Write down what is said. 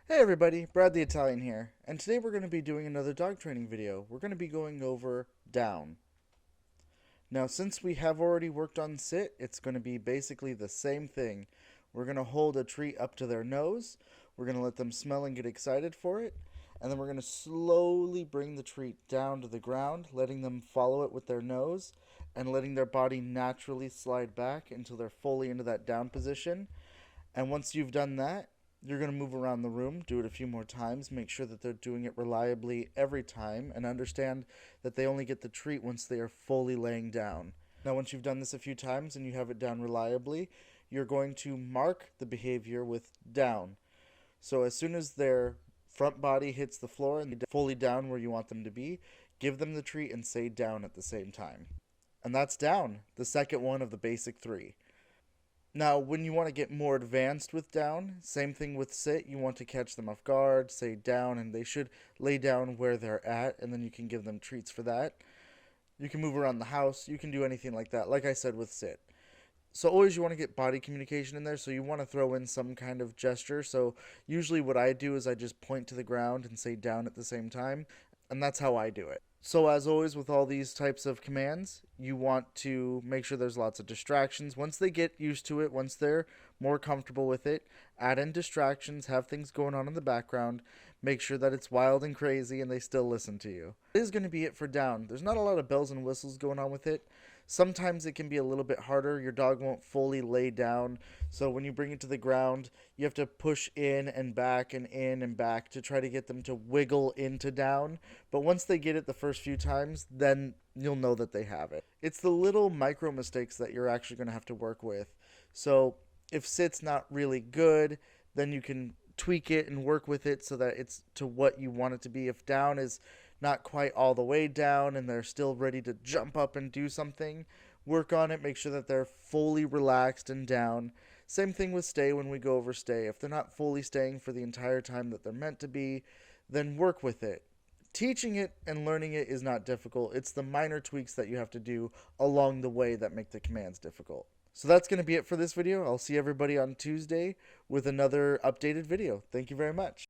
Hey everybody, Brad the Italian here, and today we're going to be doing another dog training video. We're going to be going over down. Now, since we have already worked on sit, it's going to be basically the same thing. We're going to hold a treat up to their nose, we're going to let them smell and get excited for it, and then we're going to slowly bring the treat down to the ground, letting them follow it with their nose, and letting their body naturally slide back until they're fully into that down position. And once you've done that, you're going to move around the room, do it a few more times, make sure that they're doing it reliably every time, and understand that they only get the treat once they are fully laying down. Now, once you've done this a few times and you have it down reliably, you're going to mark the behavior with down. So as soon as their front body hits the floor and they're fully down where you want them to be, give them the treat and say down at the same time. And that's down, the second one of the basic three. Now, when you want to get more advanced with down, same thing with sit. You want to catch them off guard, say down, and they should lay down where they're at, and then you can give them treats for that. You can move around the house. You can do anything like that, like I said with sit. So always you want to get body communication in there, so you want to throw in some kind of gesture. So usually what I do is I just point to the ground and say down at the same time, and that's how I do it. So as always with all these types of commands, you want to make sure there's lots of distractions. Once they get used to it, once they're more comfortable with it, add in distractions, have things going on in the background, make sure that it's wild and crazy and they still listen to you. It is going to be it for down. There's not a lot of bells and whistles going on with it. Sometimes it can be a little bit harder. Your dog won't fully lay down. So when you bring it to the ground, you have to push in and back to try to get them to wiggle into down. But once they get it the first few times, then you'll know that they have it. It's the little micro mistakes that you're actually going to have to work with. So if sit's not really good, then you can tweak it and work with it so that it's to what you want it to be. If down is not quite all the way down and they're still ready to jump up and do something, work on it, make sure that they're fully relaxed and down. Same thing with stay when we go over stay. If they're not fully staying for the entire time that they're meant to be, then work with it. Teaching it and learning it is not difficult. It's the minor tweaks that you have to do along the way that make the commands difficult. So that's going to be it for this video. I'll see everybody on Tuesday with another updated video. Thank you very much.